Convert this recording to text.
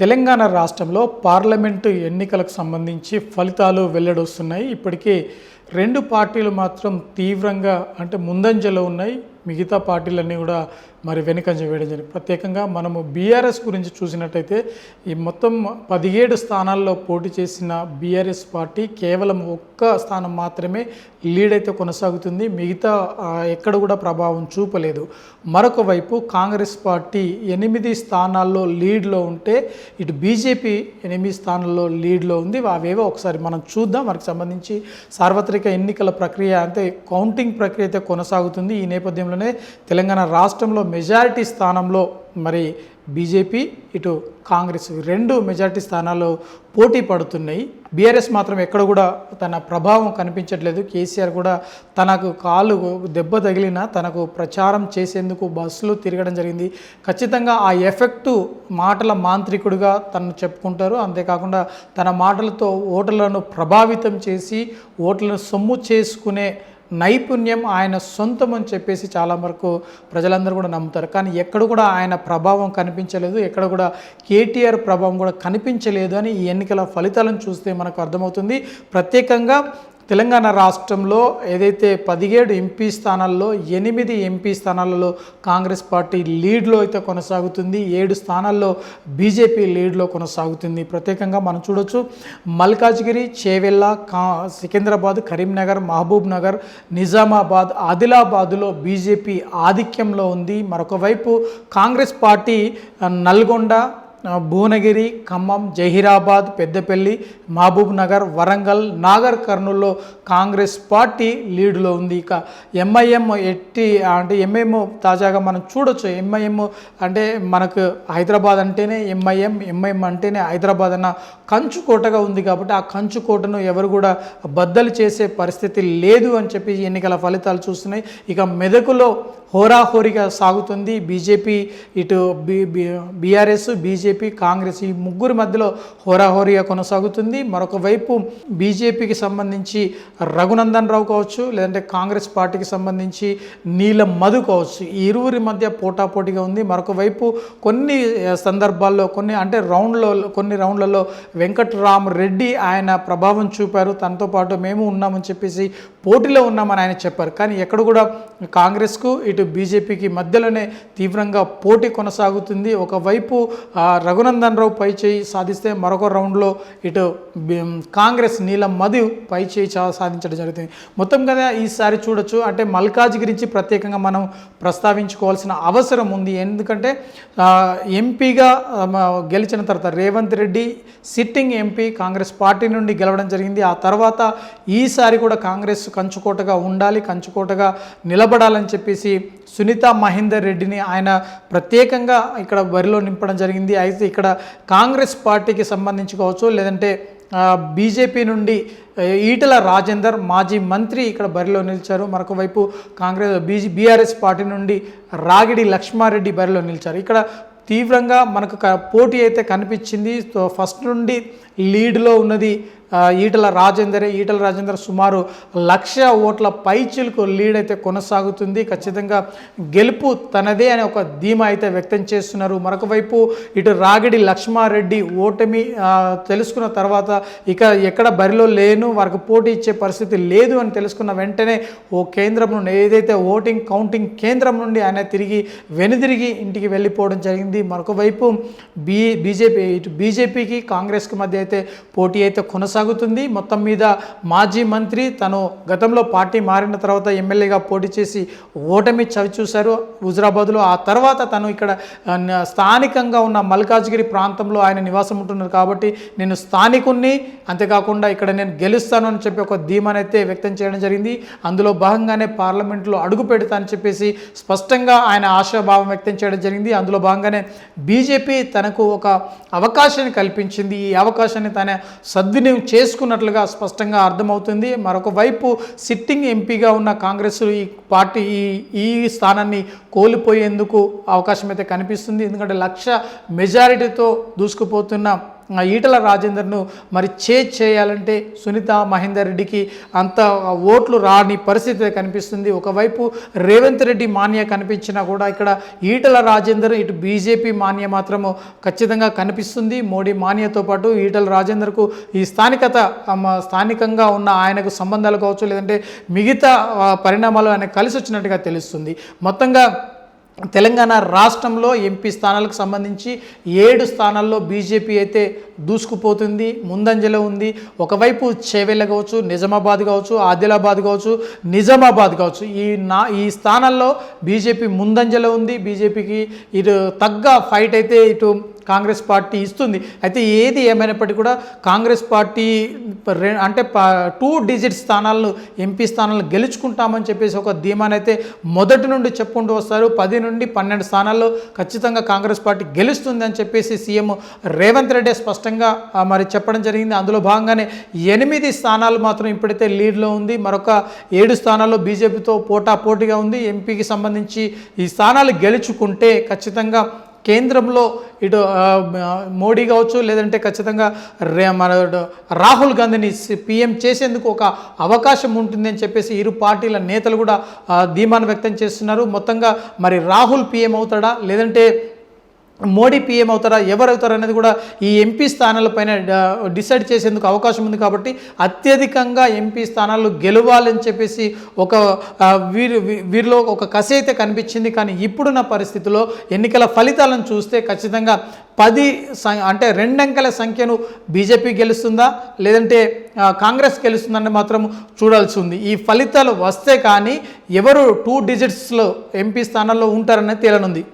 తెలంగాణ రాష్ట్రంలో పార్లమెంటు ఎన్నికలకు సంబంధించి ఫలితాలు వెల్లడొస్తున్నాయి. ఇప్పటికే 2 పార్టీలు మాత్రం తీవ్రంగా ముందంజలో ఉన్నాయి. మిగతా పార్టీలన్నీ కూడా మరి వెనుకంజ వేయడం జరిగింది. ప్రత్యేకంగా మనము బీఆర్ఎస్ గురించి చూసినట్టయితే ఈ మొత్తం 17 స్థానాల్లో పోటీ చేసిన బీఆర్ఎస్ పార్టీ కేవలం 1 స్థానం మాత్రమే లీడ్ అయితే కొనసాగుతుంది. మిగతా ఎక్కడ కూడా ప్రభావం చూపలేదు. మరొక వైపు కాంగ్రెస్ పార్టీ 8 స్థానాల్లో లీడ్లో ఉంటే ఇటు బీజేపీ 8 స్థానాల్లో లీడ్లో ఉంది. అవేవో ఒకసారి మనం చూద్దాం. వారికి సంబంధించి సార్వత్రిక ఎన్నికల ప్రక్రియ కౌంటింగ్ ప్రక్రియ అయితే కొనసాగుతుంది. ఈ నేపథ్యంలోనే తెలంగాణ రాష్ట్రంలో మెజారిటీ స్థానంలో మరి బీజేపీ ఇటు కాంగ్రెస్ 2 మెజారిటీ స్థానాల్లో పోటీ పడుతున్నాయి. బీఆర్ఎస్ మాత్రం ఎక్కడ కూడా తన ప్రభావం కనిపించట్లేదు. కేసీఆర్ కూడా తనకు కాలు దెబ్బ తగిలిన తనకు ప్రచారం చేసేందుకు బస్సులు తిరగడం జరిగింది. ఖచ్చితంగా ఆ ఎఫెక్టు మాటల మాంత్రికుడిగా తను చెప్పుకుంటారు. అంతేకాకుండా తన మాటలతో ఓటర్లను ప్రభావితం చేసి ఓట్లను సొమ్ము చేసుకునే నైపుణ్యం ఆయన సొంతం అని చెప్పేసి చాలా వరకు ప్రజలందరూ కూడా నమ్ముతారు. కానీ ఎక్కడ కూడా ఆయన ప్రభావం కనిపించలేదు. ఎక్కడ కూడా కేటీఆర్ ప్రభావం కూడా కనిపించలేదు అని ఈ ఎన్నికల ఫలితాలను చూస్తే మనకు అర్థమవుతుంది. ప్రత్యేకంగా తెలంగాణ రాష్ట్రంలో ఏదైతే 17 ఎంపీ స్థానాల్లో 8 ఎంపీ స్థానాలలో కాంగ్రెస్ పార్టీ లీడ్లో అయితే కొనసాగుతుంది. 7 స్థానాల్లో బీజేపీ లీడ్లో కొనసాగుతుంది. ప్రత్యేకంగా మనం చూడొచ్చు మల్కాజ్గిరి, చేవెళ్ళ, సికింద్రాబాద్, కరీంనగర్, మహబూబ్ నగర్, నిజామాబాద్, ఆదిలాబాద్లో బీజేపీ ఆధిక్యంలో ఉంది. మరొక వైపు కాంగ్రెస్ పార్టీ నల్గొండ, భువనగిరి, ఖమ్మం, జహీరాబాద్, పెద్దపల్లి, మహబూబ్ నగర్, వరంగల్, నాగర్ కర్నూల్లో కాంగ్రెస్ పార్టీ లీడ్లో ఉంది. ఇక ఎంఐఎం ఎంఐఎం తాజాగా మనం చూడొచ్చు. ఎంఐఎం అంటే మనకు హైదరాబాద్ అంటేనే ఎంఐఎం అంటేనే హైదరాబాద్ అన్న కంచుకోటగా ఉంది. కాబట్టి ఆ కంచుకోటను ఎవరు కూడా బద్దలు చేసే పరిస్థితి లేదు అని చెప్పి ఎన్నికల ఫలితాలు చూస్తున్నాయి. ఇక మెదకులో హోరాహోరీగా సాగుతుంది. బీజేపీ ఇటు బీఆర్ఎస్, బీజేపీ, కాంగ్రెస్ ఈ ముగ్గురు మధ్యలో హోరాహోరీగా కొనసాగుతుంది. మరొక వైపు బీజేపీకి సంబంధించి రఘునందన్ రావు కావచ్చు, లేదంటే కాంగ్రెస్ పార్టీకి సంబంధించి నీలం మధు కావచ్చు. ఈ ఇరువురి మధ్య పోటాపోటీగా ఉంది. మరొక వైపు కొన్ని సందర్భాల్లో కొన్ని రౌండ్లలో వెంకట్రామరెడ్డి ఆయన ప్రభావం చూపారు. తనతో పాటు మేము ఉన్నామని చెప్పేసి పోటీలో ఉన్నామని ఆయన చెప్పారు. కానీ ఎక్కడ కూడా కాంగ్రెస్కు ఇటు బీజేపీకి మధ్యలోనే తీవ్రంగా పోటీ కొనసాగుతుంది. ఒకవైపు రఘునందన్ రావు పై చేయి సాధిస్తే మరొక రౌండ్లో ఇటు కాంగ్రెస్ నీలం మధు పై చేయి సాధించడం జరుగుతుంది. మొత్తం కదా ఈసారి చూడొచ్చు. మల్కాజ్ గురించి ప్రత్యేకంగా మనం ప్రస్తావించుకోవాల్సిన అవసరం ఉంది. ఎందుకంటే ఎంపీగా గెలిచిన తర్వాత Revanth Reddy sitting MP Congress party నుండి గెలవడం జరిగింది. ఆ తర్వాత ఈసారి కూడా కాంగ్రెస్ కంచుకోటగా ఉండాలి, కంచుకోటగా నిలబడాలని చెప్పేసి సునీత మహేందర్ రెడ్డిని ఆయన ప్రత్యేకంగా ఇక్కడ బరిలో నింపడం జరిగింది. అయితే ఇక్కడ కాంగ్రెస్ పార్టీకి సంబంధించి కావచ్చు, లేదంటే బీజేపీ నుండి ఈటల రాజేందర్ మాజీ మంత్రి ఇక్కడ బరిలో నిలిచారు. మరొక వైపు బీఆర్ఎస్ పార్టీ నుండి రాగిడి లక్ష్మారెడ్డి బరిలో నిలిచారు. ఇక్కడ తీవ్రంగా మనకు పోటీ అయితే కనిపించింది. ఫస్ట్ నుండి లీడ్లో ఉన్నది ఈటల రాజేందర్ సుమారు 1,00,000 ఓట్ల పైచిలకు లీడ్ అయితే కొనసాగుతుంది. ఖచ్చితంగా గెలుపు తనదే అనే ఒక ధీమా అయితే వ్యక్తం చేస్తున్నారు. మరొక వైపు ఇటు రాగిడి లక్ష్మారెడ్డి ఓటమి తెలుసుకున్న తర్వాత ఇక ఎక్కడ బరిలో లేను, వారికి పోటీ ఇచ్చే పరిస్థితి లేదు అని తెలుసుకున్న వెంటనే ఓ కేంద్రం నుండి ఏదైతే కౌంటింగ్ కేంద్రం నుండి ఆయన వెనుదిరిగి ఇంటికి వెళ్ళిపోవడం జరిగింది. మరొక వైపు బీజేపీకి కాంగ్రెస్కి మధ్య అయితే పోటీ అయితే కొనసాగుతుంది. మొత్తం మీద మాజీ మంత్రి తను గతంలో పార్టీ మారిన తర్వాత ఎమ్మెల్యేగా పోటీ చేసి ఓటమి చవిచూశారు హుజురాబాద్లో. ఆ తర్వాత తను ఇక్కడ స్థానికంగా ఉన్న మల్కాజ్గిరి ప్రాంతంలో ఆయన నివాసం ఉంటున్నారు. కాబట్టి నేను స్థానికుణ్ణి, అంతేకాకుండా ఇక్కడ నేను గెలుస్తాను అని చెప్పి ఒక ధీమానైతే వ్యక్తం చేయడం జరిగింది. అందులో భాగంగానే పార్లమెంట్లో అడుగు పెడతా అని చెప్పేసి స్పష్టంగా ఆయన ఆశాభావం వ్యక్తం చేయడం జరిగింది. అందులో భాగంగానే బీజేపీ తనకు ఒక అవకాశాన్ని కల్పించింది. ఈ అవకాశాన్ని తన సద్వినియోగం చేసుకున్నట్లుగా స్పష్టంగా అర్థమవుతుంది. మరొక వైపు సిట్టింగ్ ఎంపీగా ఉన్న కాంగ్రెస్ ఈ పార్టీ ఈ స్థానాన్ని కోల్పోయేందుకు అవకాశం అయితే కనిపిస్తుంది. ఎందుకంటే 1,00,000 మెజారిటీతో దూసుకుపోతున్న ఈటల రాజేందర్ను మరి చేయాలంటే సునీత మహేందర్ రెడ్డికి అంత ఓట్లు రాని పరిస్థితి కనిపిస్తుంది. ఒకవైపు రేవంత్ రెడ్డి మాన్య కనిపించినా కూడా ఇక్కడ ఈటల రాజేందర్ ఇటు బీజేపీ మాన్య మాత్రము ఖచ్చితంగా కనిపిస్తుంది. మోడీ మాన్యతో పాటు ఈటల రాజేందర్కు ఈ స్థానికంగా ఉన్న ఆయనకు సంబంధాలు కావచ్చు, లేదంటే మిగతా పరిణామాలు ఆయనకు కలిసి వచ్చినట్టుగా తెలుస్తుంది. మొత్తంగా తెలంగాణ రాష్ట్రంలో ఎంపీ స్థానాలకు సంబంధించి 7 స్థానాల్లో బీజేపీ అయితే దూసుకుపోతుంది, ముందంజలో ఉంది. ఒకవైపు చేవెళ్ళ కావచ్చు, నిజామాబాద్ కావచ్చు, ఆదిలాబాద్ కావచ్చు, నిజామాబాద్ కావచ్చు, ఈ స్థానాల్లో బీజేపీ ముందంజలో ఉంది. బీజేపీకి ఇటు తగ్గ ఫైట్ అయితే ఇటు కాంగ్రెస్ పార్టీ ఇస్తుంది. అయితే ఏది ఏమైనప్పటికీ కూడా కాంగ్రెస్ పార్టీ అంటే 2 డిజిట్ స్థానాలను ఎంపీ స్థానాలను గెలుచుకుంటామని చెప్పేసి ఒక ధీమానైతే మొదటి నుండి చెప్పుకుంటూ వస్తారు. 10 నుండి 12 స్థానాల్లో ఖచ్చితంగా కాంగ్రెస్ పార్టీ గెలుస్తుంది అని చెప్పేసి సీఎం రేవంత్ రెడ్డి స్పష్టంగా మరి చెప్పడం జరిగింది. అందులో భాగంగానే 8 స్థానాలు మాత్రం ఇప్పుడైతే లీడ్లో ఉంది. మరొక 7 స్థానాల్లో బీజేపీతో పోటాపోటీగా ఉంది. ఎంపీకి సంబంధించి ఈ స్థానాలు గెలుచుకుంటే ఖచ్చితంగా కేంద్రంలో ఇటు మోడీ కావచ్చు, లేదంటే ఖచ్చితంగా మన రాహుల్ గాంధీని పీఎం చేసేందుకు ఒక అవకాశం ఉంటుందని చెప్పేసి ఇరు పార్టీల నేతలు కూడా ధీమాను వ్యక్తం చేస్తున్నారు. మొత్తంగా మరి రాహుల్ పీఎం అవుతాడా, లేదంటే మోడీ పీఎం అవుతారా, ఎవరు అవుతారు అనేది కూడా ఈ ఎంపీ స్థానాలపైన డిసైడ్ చేసేందుకు అవకాశం ఉంది. కాబట్టి అత్యధికంగా ఎంపీ స్థానాలు గెలవాలని చెప్పేసి ఒక వీరిలో ఒక కసి అయితే కనిపించింది. కానీ ఇప్పుడున్న పరిస్థితుల్లో ఎన్నికల ఫలితాలను చూస్తే ఖచ్చితంగా 10 అంటే 2 అంకెల సంఖ్యను బీజేపీ గెలుస్తుందా, లేదంటే కాంగ్రెస్ గెలుస్తుందని మాత్రం చూడాల్సి ఉంది. ఈ ఫలితాలు వస్తే కానీ ఎవరు 2 డిజిట్స్లో ఎంపీ స్థానాల్లో ఉంటారనేది తేలనుంది.